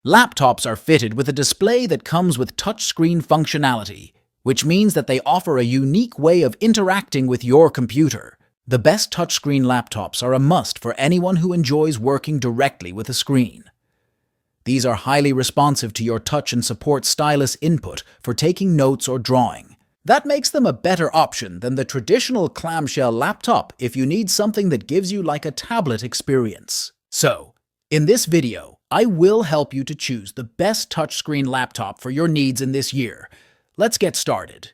Laptops are fitted with a display that comes with touchscreen functionality, which means that they offer a unique way of interacting with your computer. The best touchscreen laptops are a must for anyone who enjoys working directly with a screen. These are highly responsive to your touch and support stylus input for taking notes or drawing. That makes them a better option than the traditional clamshell laptop if you need something that gives you like a tablet experience. So, in this video, I will help you to choose the best touchscreen laptop for your needs in this year. Let's get started.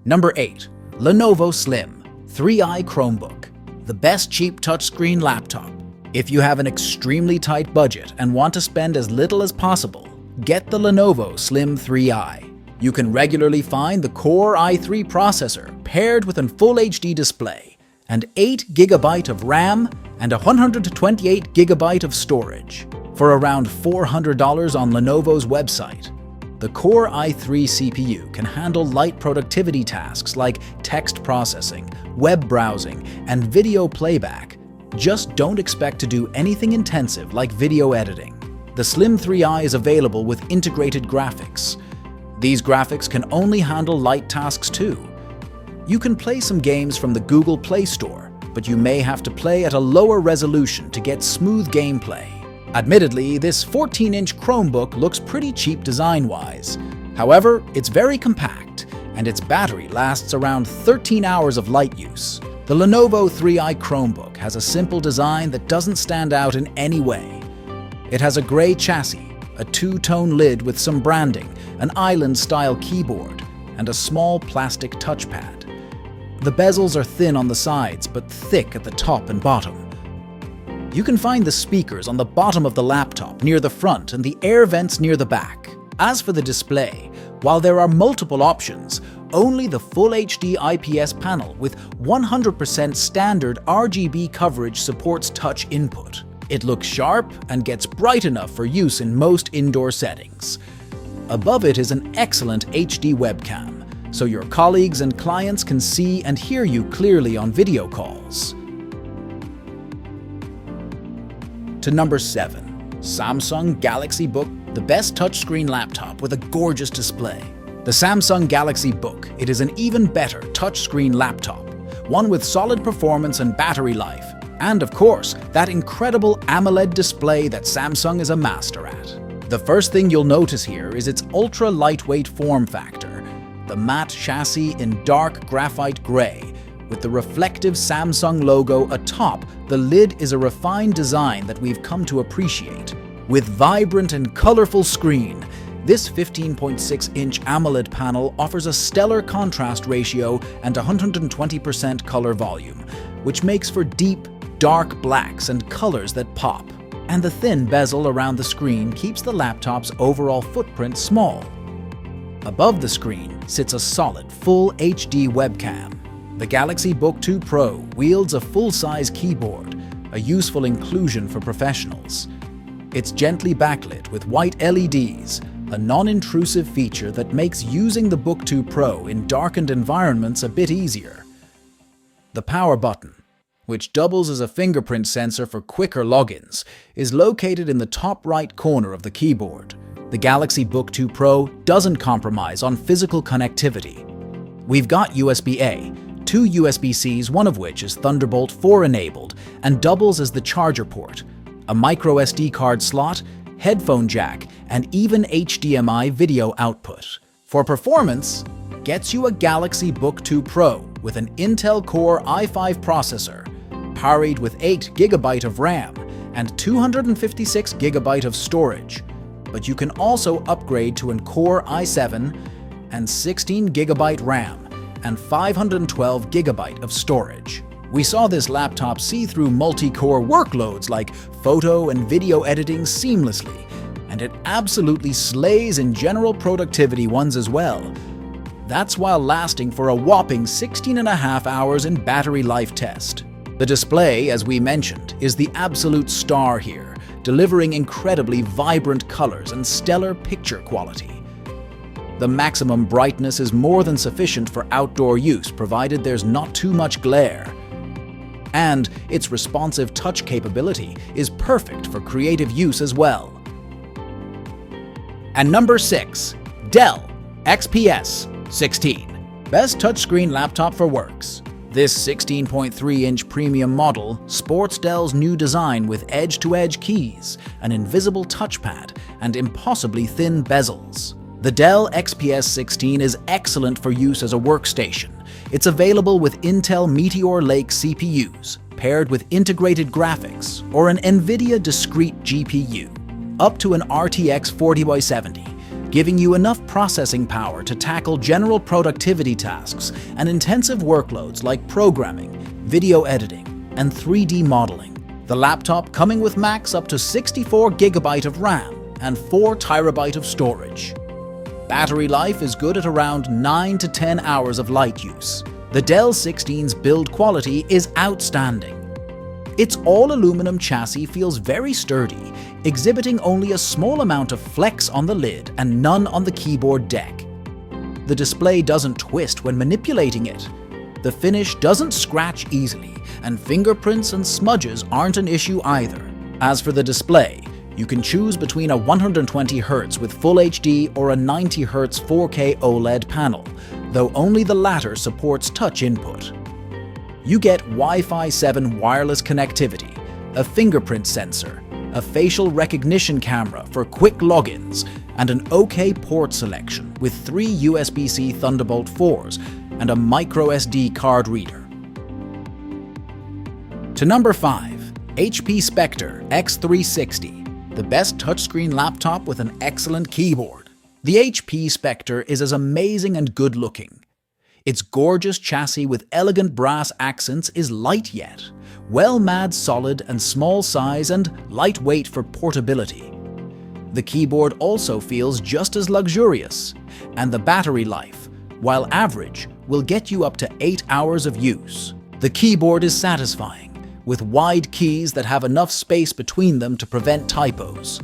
Number 8. Lenovo Slim 3i Chromebook, the best cheap touchscreen laptop. If you have an extremely tight budget and want to spend as little as possible, get the Lenovo Slim 3i. You can regularly find the Core i3 processor paired with a Full HD display and 8 GB of RAM and 128 GB of storage for around $400 on Lenovo's website. The Core i3 CPU can handle light productivity tasks like text processing, web browsing, and video playback. Just don't expect to do anything intensive like video editing. The Slim 3i is available with integrated graphics. These graphics can only handle light tasks too. You can play some games from the Google Play Store, but you may have to play at a lower resolution to get smooth gameplay. Admittedly, this 14-inch Chromebook looks pretty cheap design-wise. However, it's very compact, and its battery lasts around 13 hours of light use. The Lenovo 3i Chromebook has a simple design that doesn't stand out in any way. It has a gray chassis, a two-tone lid with some branding, an island-style keyboard, and a small plastic touchpad. The bezels are thin on the sides, but thick at the top and bottom. You can find the speakers on the bottom of the laptop near the front and the air vents near the back. As for the display, while there are multiple options, only the Full HD IPS panel with 100% standard RGB coverage supports touch input. It looks sharp and gets bright enough for use in most indoor settings. Above it is an excellent HD webcam, so your colleagues and clients can see and hear you clearly on video calls. To number 7. Samsung Galaxy Book, the best touchscreen laptop with a gorgeous display. The Samsung Galaxy Book, it is an even better touchscreen laptop, one with solid performance and battery life, and of course, that incredible AMOLED display that Samsung is a master at. The first thing you'll notice here is its ultra-lightweight form factor, the matte chassis in dark graphite gray. With the reflective Samsung logo atop, the lid is a refined design that we've come to appreciate. With vibrant and colorful screen, this 15.6-inch AMOLED panel offers a stellar contrast ratio and 120% color volume, which makes for deep, dark blacks and colors that pop. And the thin bezel around the screen keeps the laptop's overall footprint small. Above the screen sits a solid Full HD webcam. The Galaxy Book 2 Pro wields a full-size keyboard, a useful inclusion for professionals. It's gently backlit with white LEDs, a non-intrusive feature that makes using the Book 2 Pro in darkened environments a bit easier. The power button, which doubles as a fingerprint sensor for quicker logins, is located in the top right corner of the keyboard. The Galaxy Book 2 Pro doesn't compromise on physical connectivity. We've got USB-A, 2 USB-Cs, one of which is Thunderbolt 4 enabled and doubles as the charger port, a micro SD card slot, headphone jack, and even HDMI video output. For performance, gets you a Galaxy Book 2 Pro with an Intel Core i5 processor, powered with 8 GB of RAM and 256 GB of storage. But you can also upgrade to a Core i7 and 16 GB RAM and 512 GB of storage. We saw this laptop see through multi-core workloads like photo and video editing seamlessly, and it absolutely slays in general productivity ones as well. That's while lasting for a whopping 16.5 hours in battery life test. The display, as we mentioned, is the absolute star here, delivering incredibly vibrant colors and stellar picture quality. The maximum brightness is more than sufficient for outdoor use, provided there's not too much glare. And its responsive touch capability is perfect for creative use as well. And number 6. Dell XPS 16. Best touchscreen laptop for works. This 16.3-inch premium model sports Dell's new design with edge-to-edge keys, an invisible touchpad, and impossibly thin bezels. The Dell XPS 16 is excellent for use as a workstation. It's available with Intel Meteor Lake CPUs, paired with integrated graphics or an NVIDIA discrete GPU, up to an RTX 40x70, giving you enough processing power to tackle general productivity tasks and intensive workloads like programming, video editing, and 3D modeling. The laptop coming with max up to 64GB of RAM and 4TB of storage. Battery life is good at around 9 to 10 hours of light use. The Dell 16's build quality is outstanding. Its all-aluminum chassis feels very sturdy, exhibiting only a small amount of flex on the lid and none on the keyboard deck. The display doesn't twist when manipulating it. The finish doesn't scratch easily, and fingerprints and smudges aren't an issue either. As for the display, you can choose between a 120Hz with Full HD or a 90Hz 4K OLED panel, though only the latter supports touch input. You get Wi-Fi 7 wireless connectivity, a fingerprint sensor, a facial recognition camera for quick logins, and an OK port selection with 3 USB-C Thunderbolt 4s and a microSD card reader. To number 5. HP Spectre X360. The best touchscreen laptop with an excellent keyboard. The HP Spectre is as amazing and good-looking. Its gorgeous chassis with elegant brass accents is light yet, well-made solid and small size and lightweight for portability. The keyboard also feels just as luxurious, and the battery life, while average, will get you up to 8 hours of use. The keyboard is satisfying, with wide keys that have enough space between them to prevent typos.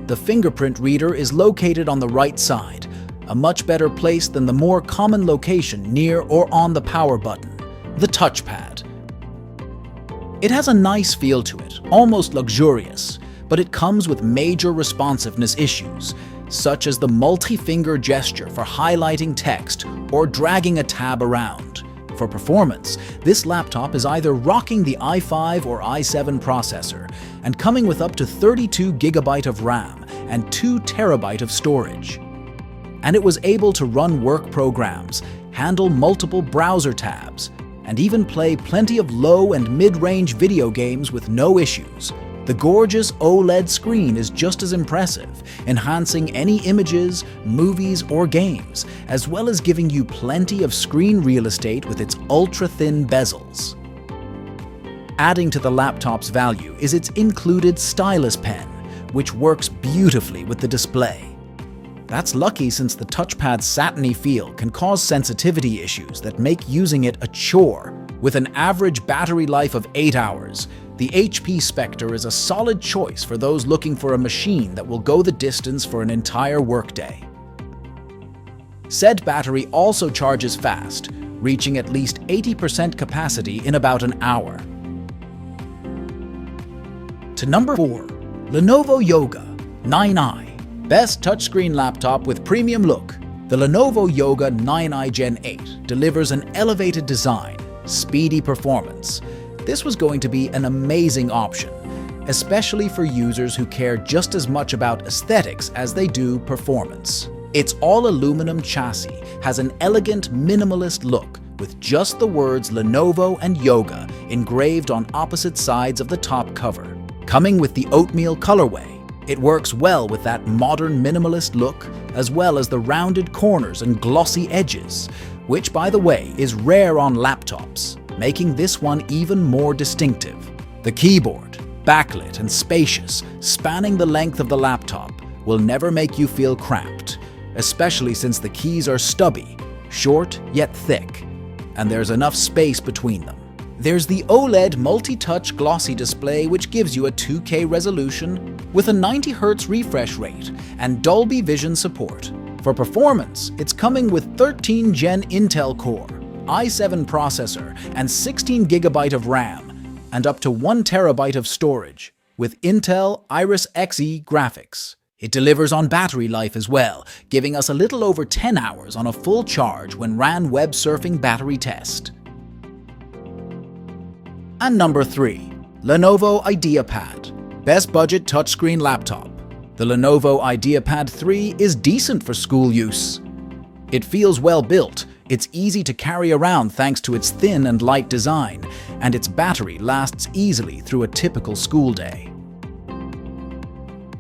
The fingerprint reader is located on the right side, a much better place than the more common location near or on the power button, the touchpad. It has a nice feel to it, almost luxurious, but it comes with major responsiveness issues, such as the multi-finger gesture for highlighting text or dragging a tab around. For performance, this laptop is either rocking the i5 or i7 processor and coming with up to 32GB of RAM and 2TB of storage. And it was able to run work programs, handle multiple browser tabs, and even play plenty of low and mid-range video games with no issues. The gorgeous OLED screen is just as impressive, enhancing any images, movies, or games, as well as giving you plenty of screen real estate with its ultra-thin bezels. Adding to the laptop's value is its included stylus pen, which works beautifully with the display. That's lucky since the touchpad's satiny feel can cause sensitivity issues that make using it a chore. With an average battery life of 8 hours, the HP Spectre is a solid choice for those looking for a machine that will go the distance for an entire workday. Said battery also charges fast, reaching at least 80% capacity in about an hour. To number 4. Lenovo Yoga 9i. Best touchscreen laptop with premium look. The Lenovo Yoga 9i Gen 8 delivers an elevated design, speedy performance. This was going to be an amazing option, especially for users who care just as much about aesthetics as they do performance. Its all-aluminum chassis has an elegant minimalist look with just the words Lenovo and Yoga engraved on opposite sides of the top cover. Coming with the oatmeal colorway, it works well with that modern minimalist look as well as the rounded corners and glossy edges, which by the way is rare on laptops, making this one even more distinctive. The keyboard, backlit and spacious, spanning the length of the laptop, will never make you feel cramped, especially since the keys are stubby, short yet thick, and there's enough space between them. There's the OLED multi-touch glossy display which gives you a 2K resolution with a 90Hz refresh rate and Dolby Vision support. For performance, it's coming with 13 Gen Intel Core, i7 processor, and 16 GB of RAM, and up to 1 TB of storage, with Intel Iris Xe graphics. It delivers on battery life as well, giving us a little over 10 hours on a full charge when ran web surfing battery test. And number 3. Lenovo IdeaPad. Best budget touchscreen laptop. The Lenovo IdeaPad 3 is decent for school use. It feels well built, it's easy to carry around thanks to its thin and light design, and its battery lasts easily through a typical school day.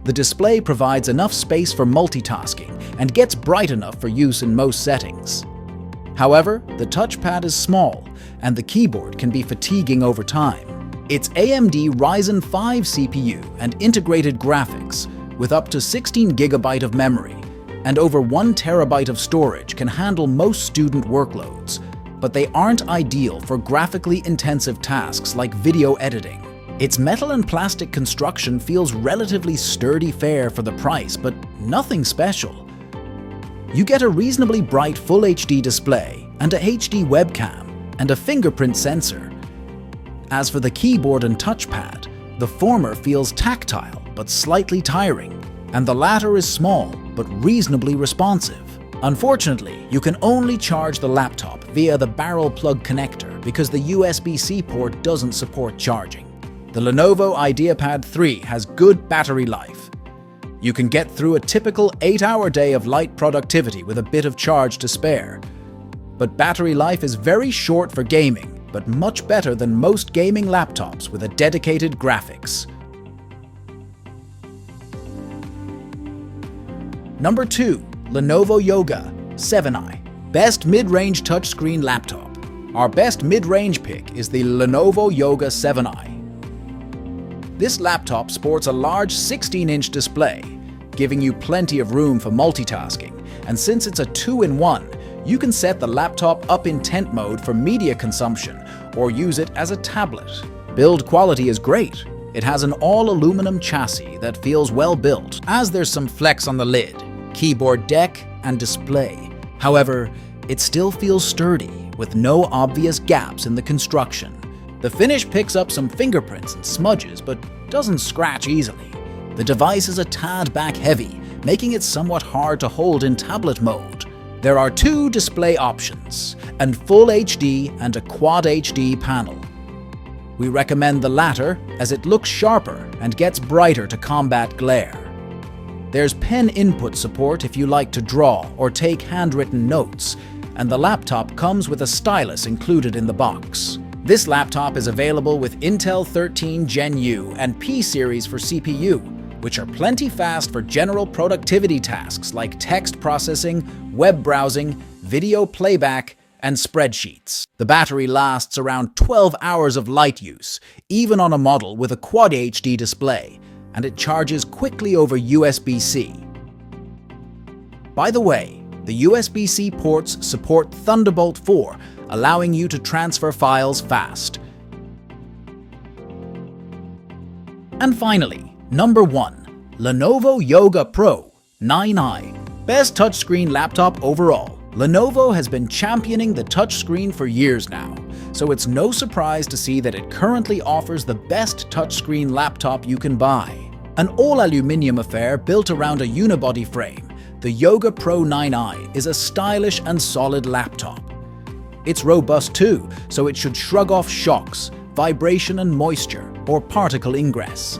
The display provides enough space for multitasking and gets bright enough for use in most settings. However, the touchpad is small, and the keyboard can be fatiguing over time. Its AMD Ryzen 5 CPU and integrated graphics, with up to 16 GB of memory and over 1 TB of storage, can handle most student workloads, but they aren't ideal for graphically intensive tasks like video editing. Its metal and plastic construction feels relatively sturdy fare for the price, but nothing special. You get a reasonably bright Full HD display and a HD webcam and a fingerprint sensor. As for the keyboard and touchpad, the former feels tactile but slightly tiring, and the latter is small but reasonably responsive. Unfortunately, you can only charge the laptop via the barrel plug connector because the USB-C port doesn't support charging. The Lenovo IdeaPad 3 has good battery life. You can get through a typical 8-hour day of light productivity with a bit of charge to spare. But battery life is very short for gaming, but much better than most gaming laptops with a dedicated graphics. Number 2. Lenovo Yoga 7i. Best mid-range touchscreen laptop. Our best mid-range pick is the Lenovo Yoga 7i. This laptop sports a large 16-inch display, giving you plenty of room for multitasking, and since it's a 2-in-1, you can set the laptop up in tent mode for media consumption or use it as a tablet. Build quality is great. It has an all-aluminum chassis that feels well built, as there's some flex on the lid, keyboard deck, and display. However, it still feels sturdy, with no obvious gaps in the construction. The finish picks up some fingerprints and smudges, but doesn't scratch easily. The device is a tad back heavy, making it somewhat hard to hold in tablet mode. There are 2 display options, an Full HD and a Quad HD panel. We recommend the latter as it looks sharper and gets brighter to combat glare. There's pen input support if you like to draw or take handwritten notes, and the laptop comes with a stylus included in the box. This laptop is available with Intel 13 Gen U and P series for CPU, which are plenty fast for general productivity tasks like text processing, web browsing, video playback, and spreadsheets. The battery lasts around 12 hours of light use, even on a model with a Quad HD display, and it charges quickly over USB-C. By the way, the USB-C ports support Thunderbolt 4, allowing you to transfer files fast. And finally, number 1. Lenovo Yoga Pro 9i. Best touchscreen laptop overall. Lenovo has been championing the touchscreen for years now, so it's no surprise to see that it currently offers the best touchscreen laptop you can buy. An all-aluminium affair built around a unibody frame, the Yoga Pro 9i is a stylish and solid laptop. It's robust too, so it should shrug off shocks, vibration and moisture, or particle ingress.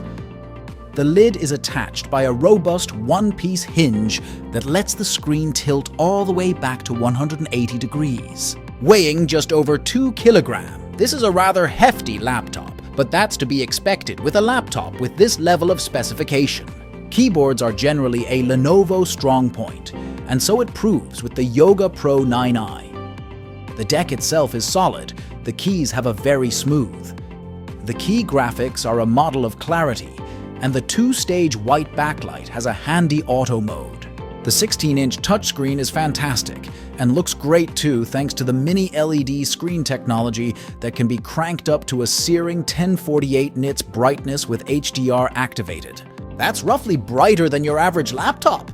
The lid is attached by a robust one-piece hinge that lets the screen tilt all the way back to 180 degrees. Weighing just over 2 kilograms, this is a rather hefty laptop, but that's to be expected with a laptop with this level of specification. Keyboards are generally a Lenovo strong point, and so it proves with the Yoga Pro 9i. The deck itself is solid, the keys have a very smooth. The key graphics are a model of clarity, and the 2-stage white backlight has a handy auto mode. The 16-inch touchscreen is fantastic, and looks great too thanks to the mini LED screen technology that can be cranked up to a searing 1048 nits brightness with HDR activated. That's roughly brighter than your average laptop.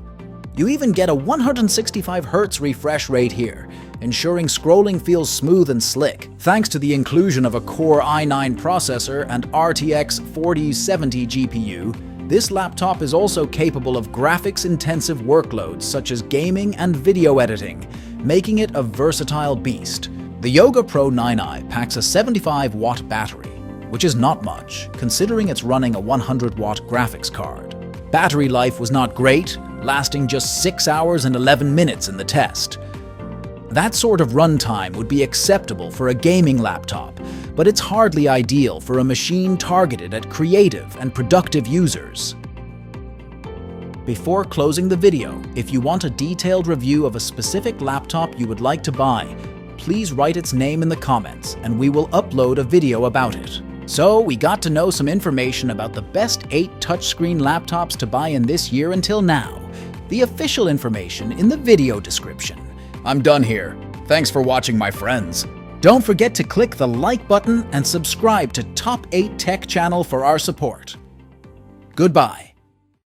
You even get a 165Hz refresh rate here, ensuring scrolling feels smooth and slick. Thanks to the inclusion of a Core i9 processor and RTX 4070 GPU, this laptop is also capable of graphics-intensive workloads such as gaming and video editing, making it a versatile beast. The Yoga Pro 9i packs a 75-watt battery, which is not much, considering it's running a 100-watt graphics card. Battery life was not great, lasting just 6 hours and 11 minutes in the test. That sort of runtime would be acceptable for a gaming laptop, but it's hardly ideal for a machine targeted at creative and productive users. Before closing the video, if you want a detailed review of a specific laptop you would like to buy, please write its name in the comments and we will upload a video about it. So we got to know some information about the best 8 touchscreen laptops to buy in this year until now. The official information in the video description. I'm done here. Thanks for watching, my friends. Don't forget to click the like button and subscribe to Top 8 Tech channel for our support. Goodbye.